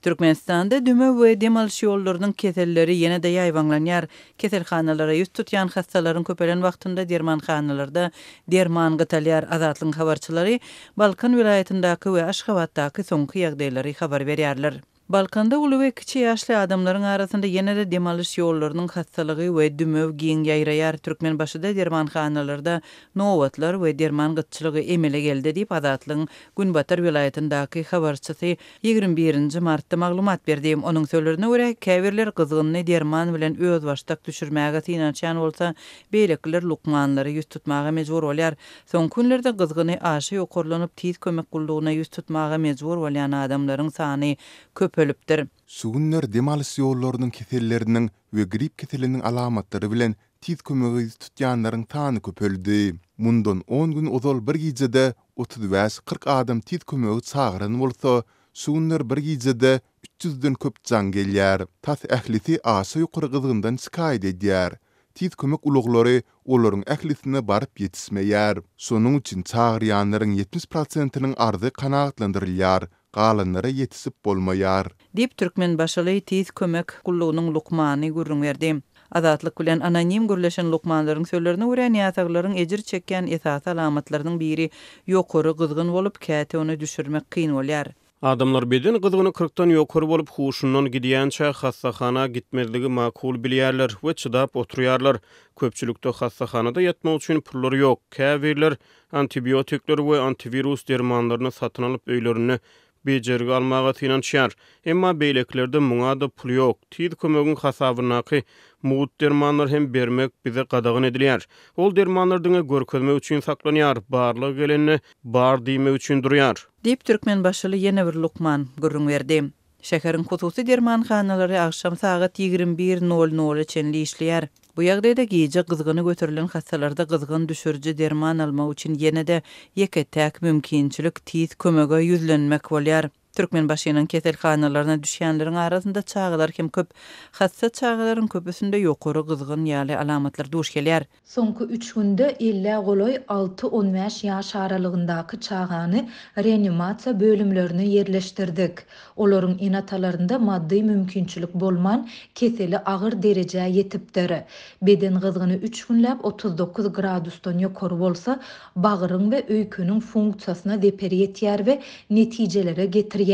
Türkmenistanda düme ve demalış yollarının keselleri yine de yayvanlanýar. Keselhanalara yüz tutyan hastaların köpelen wagtynda dermanhanalarda derman gytalýar. Azatlyň habarçylary Balkan vilayetindäki we Aşgabatdaky soňky ýagdaýlary habar berýärler. Balkanda uly we kiçi ýaşly adamlaryň arasynda ýene-de demalyş ýollarynyň hastalygy we dümew giň ýaýraýar. Türkmenbaşyda dermanhanalarda nowatlar we derman gytçylygy emele geldi diýip Azatlyň Günbatar vilayetindaky habarçysy 21 martda maglumat berdi. Onuň sözlerine görä, käbirler gyzgyny derman bilen öz başdak düşürmäge synançan bolsa, beýlekler lukmanlary ýüz tutmaga mejbur bolýar. Soň günlerde gyzgyny aşy ýokurlanyp tiz kömek guldugyna ýüz tutmaga mejbur bolýan adamlaryň sany köpölüpdir. Sugunlar demalyş ýollarynyň keselleriniň we grip keseliniň alamatlary bilen tiz kömegi tutýanlaryň sany köpöldi. Mundan 10 gün ozal bir gijede 35-40 adam tiz kömegi çağıran bolsa, sugunlar bir gijede 300-den köp jan gelýär. Tas ählisi aşy ýokary gyzgyndan şikayet edýär. Tiz kömek ulaglary olaryň ählisine baryp ýetişmeýär. Şonuň üçin çağırýanlaryň 70%-nyň arzy kanagatlandyrylýar. Galanlara yetişip bolmaýar. Dip Türkmenbaşyly tiz kömek gullugynyň lukmany gurrun berdi. Azatlyk bilen anonim gürleşen lukmanlaryň sözlerine görä ýataglaryň ejir çekýän esas alamatlarynyň biri ýokary gyzgyn bolup käte onu düşürmek kyn bolýar. Adamlar beden gyzgyny 40-dan ýokary bolup huşundan gidýänçe hastahana gitmezligi makul bilýärler we çydap oturýarlar. Köpçülükde hastahanada ýatmak üçin pullary ýok. Käbirler antibiotikler we antivirus dermanlaryny satyn alyp öýlerini bejerge almaga synançýar. Emma beýleklerde muňa da pul ýok. Tiz kömegiň hasabynaky mugut dermanlar hem bermek bize gadagyn edilýär. Ol dermanlardyň görkezmek üçin saklanýar, barlygy gelenini bar diýmek üçin durýar. Dip Türkmenbaşyly ýene bir lukman gurrun berdi. Şäheriň hususy dermanhanalary akşam saat 21:00 içenli işleýär. Bu ýagdaýda gije gyzgyny götürilen hastalarda gyzgyn düşürji derman almak üçin ýene-de ýeketäk mümkinçilik tiz kömege ýüzlenmek bolýar. Türkmenbaşynyň keselhanalaryna düşýänleriň arasynda çağılar hem köp. Hassa çağılaryň köpüsinde ýokary gyzgyn ýaly alamatlar duş gelýär. Soňky 3 günde illa goloy 6-15 ýaş aralygyndaky çağany reanimasiýa bölümlerine ýerleşdirdik. Olaryň inatalarynda maddi mümkinçilik bolman keseli agyr derejäge ýetipdir. Beden gyzgyny 3 günläp 39 gradusdan ýokary bolsa, bagyryň we öýküniň funksiýasyna deper ýetýär we netijelere getirýär.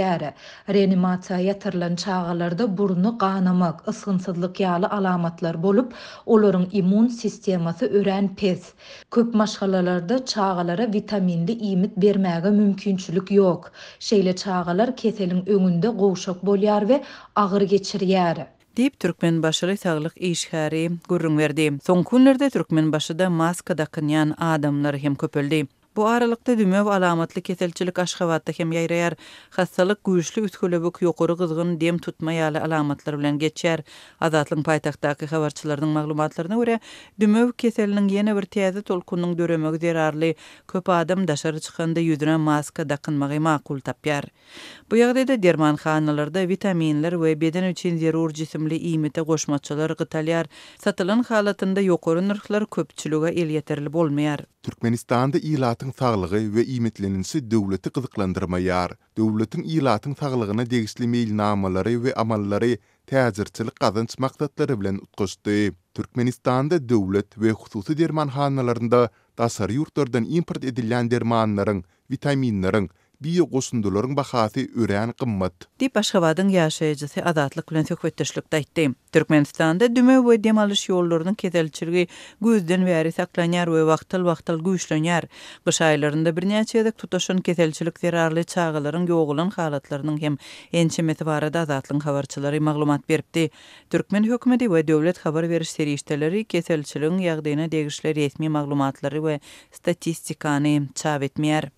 Reanimasiýa ýatyrylan çağalarda burnu ganamak, ysgynsyzlyk ýaly alamatlar bolup, olaryň immun sistemasy ören pes. Köp maşgalalarda çağalara vitaminli iýmit bermäge mümkinçilik ýok. Şeýle çağalar keseliň öňünde gowşak bolýar we agyr geçirýär. Dip Türkmenbaşyly saglyk işgäri gurrun berdi. Soň günlerde Türkmenbaşyda maska dakynýan adamlar hem köpeldi. Bu aralykda dümew alamatly keselçilik Aşgabatda hem ýaýraýar. Hastalyk güýçli ütkülebik ýokary gyzgyn dem tutma ýaly alamatlar bilen geçýär. Azatlyň paýtagtdaky habarçylarynyň maglumatlaryna görä, dümew keseliniň ýene bir täze tolkunyň döremegi zerarly. Köp adam daşary çykanda ýüzüne maska dakynmagy makul tapýar. Bu ýagdaýda dermanhanalarda vitaminler we beden üçin zerur jisimli iýmite goşmaçylar gytalýar. Satylan halatynda ýokary narxlar köpçülüge el ýeterli bolmaýar. Türkmenistanda ilatyň saglygy we iýmitlenisi döwleti gyzyklandyrmaýar. Döwletiň ilatyň saglygyna degisli meýilnamalary we amallary täzirçilik gazanç maksatlary bilen utgaşdy. Türkmenistanda döwlet we hususy dermanhanalarynda dasary ýurtlardan import edilýän dermanlaryň, vitaminlaryň, biogoşundularyň bahasy ören gymmat. Dip Aşgabatyň ýaşaýjysy Azatlyk bilen söhbetdeşlikde aýtdy. Türkmenistanda dümew we demalyş ýollarynyň keselçiligi gözden bäri saklanýar we wagtal güýçlenýär. Gyş aýlarynda birnäçe ýylduk tutaşan keselçilik zerarly çağılaryň ýogulan halatlarynyň hem ençemeti barada Azatlyň habarçylary maglumat beripdi. Türkmen hökümeti we döwlet habar beriş serişdeleri keselçiligiň ýagdaýyna degişli resmi maglumatlary we statistikany çap etmeýär.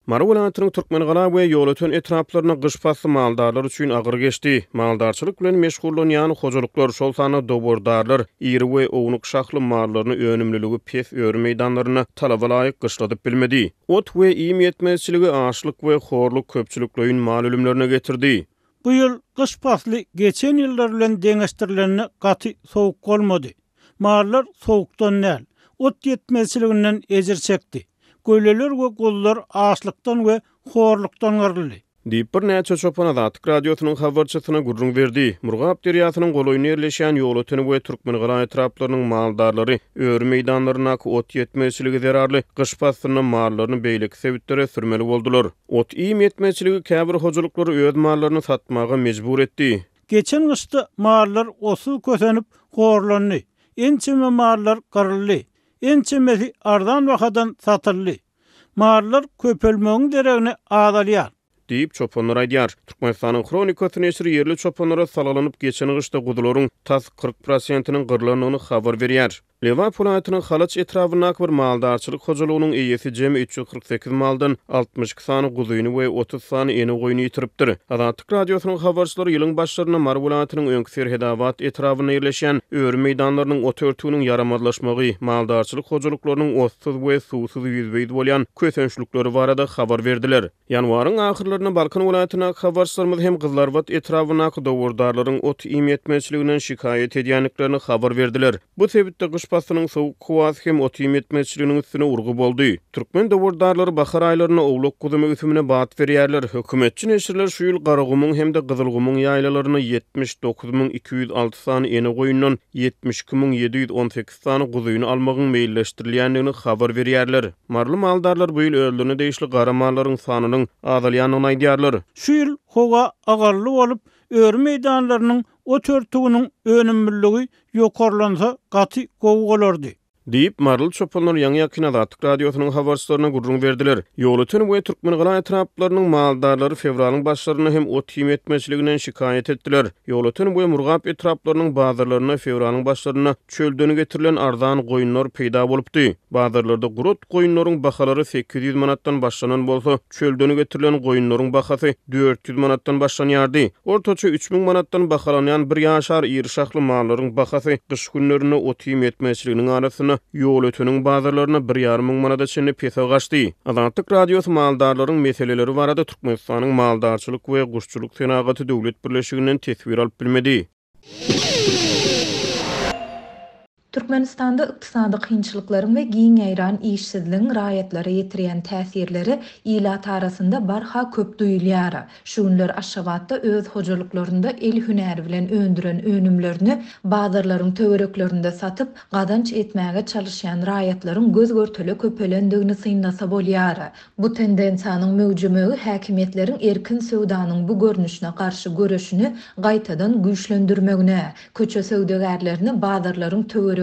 Mara welaýatynyň Türkmengala we ýolatyn etraplaryna gyş fasly maldarlar üçin agyr geçdi. Maldarçylyk bilen meşgullanýan hojalyklar şol sany dobordarlar, iri we ownuk şahly marlaryny önümlüligi pes öýre meýdanlaryna talaba laýyk gyşladyp bilmedi. Ot we iýim ýetmezçiligi aşlyk we horluk köpçüliklerin mal ölümlerine getirdi. Bu ýyl gyş fasly geçen ýyllar bilen deňeşdirilende gaty sowuk bolmady. Marlar sowukdan näl, ot ýetmezçiliginden ejir çekdi. Göýleler we gollar açlykdan we horlukdan garly. Diýip bir näçe çopan Azatlyk radiosynyň habarçysyna gurrun berdi. Murgap deriýasynyň goloýuny ýerleşýän ýol ötüni we Türkmenistana etraplarynyň maldarlary öwrü meýdanlaryna ot ýetmezçiligi zerarly gyş pastynyň mallaryny beýleki sebäplere sürmeli boldular. Ot iýim ýetmezçiligi käbir hojalyklary öz mallaryny satmaga mejbur etdi. Geçen kışta mallar osu kösenip horlandy. Ençeme mallar garyldy. Ençemesi ardan wakadan satyldy. Mallar köpelmegiň deregine adalýar. Diýip çopanlar aýdýar. Türkmenistanyň Kronikasy neşri ýerli çopanlara salalanyp geçen gyşda gudulyň tas 40%-iniň gyrlanyny habar berýär. Leva polatynyň Halaç etrawyna bir maldarçylyk hojalygynyň eýesi jemi 348 maldan 62 sany guzyny we 30 sany eni goýuny ýitiripdir. Azatlyk radiosynyň habarçylary ýylyň başlaryna Mar polatynyň öňkser hedawat etrawyna ýerleşýän öwrü meýdanlarynyň ot örtüginiň yaramazlaşmagy, maldarçylyk hojalyklarynyň otsuz we suwsuz ýüzbeýdi bolýan kösençlikleri barada habar berdiler. Ýanwaryň ahyrlaryna Balkan polatyna habarçylarymyz hem Gyzlarbat etrawyna dowurdarlaryň ot iýmetmeçiliginden şikayet edýänliklerini habar berdiler. Bu sebäpde pastynyň sowuk kuwasy hem ot iýmetmeçiliginiň üstüne urgu boldy. Türkmen dowurdarlary bahar aýlaryna owluk gudumy üsümine bat berýärler. Hökümetçi neşirler şu ýyl Garagumyň hem de Gyzylgumyň ýaýlalaryna 79206 sany eni goýundan 72718 sany guzyny almagyň meýilleşdirilýändigini habar berýärler. Marly maldarlar bu ýyl öldüne değişli gara mallaryň sanynyň azalýanyny aýdýarlar. Şu ýyl howa agarly bolup öwrü meýdanlarynyň ot örtüginiň önümmülligi ýokarlansa gaty gowy bolardy. Diýip marly çopanlar ýaňy ýakyn Azatlyk radiosynyň habarçylaryna gurrun berdiler. Ýol ötüni we Türkmenistana etraplarynyň maldarlary fevralyň başlaryna hem ot iýmetmeçiliginden şikayet etdiler. Ýol ötüni we Murgap etraplarynyň bazarlaryna fevralyň başlaryna çölden getirilen arzan goýunlar peýda bolupdy. Bazarlarda gurut goýunlaryň bahalary 800 manatdan başlanan bolsa, çölden getirilen goýunlaryň bahasy 400 manatdan başlanýardy. Ortaça 3000 manatdan bahalanýan bir ýaşar ýerşahly mallaryň bahasy gyş günlerine ot iýmetmeçiliginiň arasyna ýol ötüniň bazarlaryna 1,5 manada çenli pesa gaçdy. Azatlyk radiosy maldarlaryň meseleleri barada Türkmenistanyň maldarçylyk we guşçuluk senagaty döwlet birleşiginden tesbir alyp bilmedi. Türkmenistanda ykdysady kynçylyklaryň we giň ýaýran işsizligiň raýatlara ýetirýän täsirleri ilat arasynda barha köp duýulýar. Şu günler Aşgabatda öz hojalyklaryna el hünäri bilen öndüren önümlerini bazarlaryň töwereklerinde satyp gadanç etmäge çalışýan raýatlaryň göz görtele köpelendigini syndasa bolýar. Bu tendensiýanyň möwjümegi häkimetleriň erkin söwdanyň bu görnüşine garşy göreşini gaýtadan güýçlendirmegine, köçe söwdegärlerini bazarlaryň töwereklerinde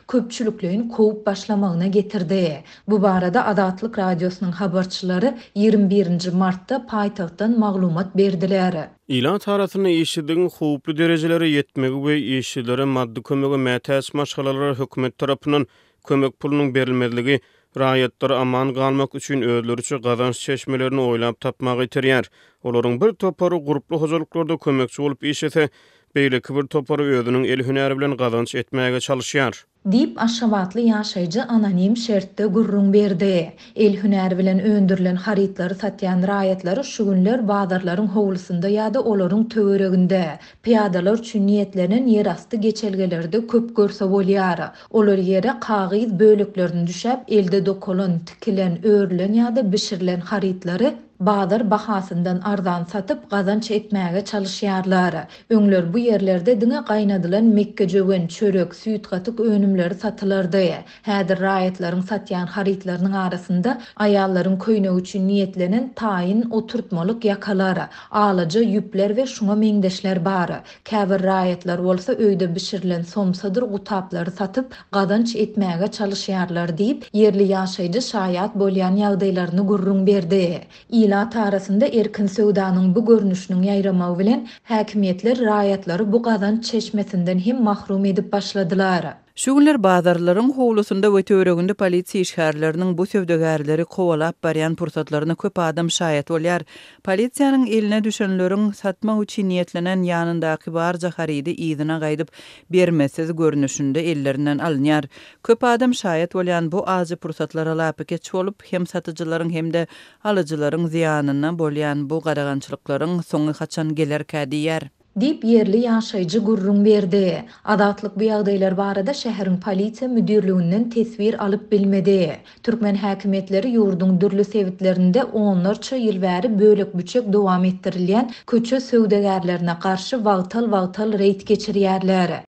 köpçülüklerin kovup başlamagyna getirdi. Bu barada Azatlyk radiosynyň habarçylary 21 martda paýtagtdan maglumat berdiler. İlat arasyna işidiň howply derejelere ýetmegi we işçilere maddi kömege mätäç maşgalalara hökümet tarapyndan kömek pulunyň berilmezligi raýatlary aman galmak üçin özleri üçin gazanç çeşmelerini oýlap tapmagy ýetirýär. Olaryň bir topary gruply hojalyklarda kömekçi bolup işese, beýleki bir topary özüniň el hünäri bilen gazanç etmäge çalışýar. Dip Aşgabatly ýaşaýjy anonim şertde gurrun berdi. El hünäri bilen öndürilen harytlary satýan raýatlary şu günler bazarlaryň howlusynda ýa-da olaryň töwereginde piýadalar üçin niýetlenen ýerasty geçelgelerde köp görse bolýar. Olar ýere kagyz böleklerini düşäp elde dokulan, tikilen, örülen ýa-da bişirilen harytlary bazar bahasyndan arzan satyp gazanç etmäge çalışýarlar. Öňler bu ýerlerde diňe gaýnadylan mekke jöwen, çörek, süýt gatyk önümleri satylardy. Häzir raýatlaryň satýan harytlarynyň arasynda aýallaryň köýnegi üçin niýetlenen taýin oturtmalyk ýakalar, alaja ýüpler we şuňa meňdeşler bar. Käbir raýatlar bolsa öýde bişirilen somsadyr gutaplary satyp gazanç etmäge çalışýarlar diýip ýerli ýaşaýjy şaýat bolýan ýagdaýlaryny gurrun berdi. İlat arasynda erkin söwdanyň bu görnüşiniň ýaýramagy bilen häkimetler raýatlary bu gazanç çeşmesinden hem mahrum edip başladylar. Şu günler bazarlaryň howlusynda we töwereginde polisiýa işgärleriniň bu sövdegärleri kowalap barýan pursatlaryna köp adam şaýat bolýar. Polisiýanyň eline düşenleriň satmak üçin niýetlenen ýanyndaky barja harydy ýzyna gaýdyp bermesiz görnüşinde ellerinden alınýar. Köp adam şaýat bolýan bu azy pursatlara lapy geç bolup hem satyjylaryň hem de alyjylaryň ziýanyna bolýan bu garagançylyklaryň soňy haçan gelerkä diýär. dip yerli ýaşaýjy gurrun berdi. Adatlyk bu ýagdaýlar barada şäheriň polisiýa müdürlüginden tesbir alyp bilmedi. Türkmen häkimetleri ýurdun dürli sebitlerinde onlarça ýyl bäri bölek büçek dowam etdirilýän köçe söwdegärlerine garşy wagtal reýd geçirýärler.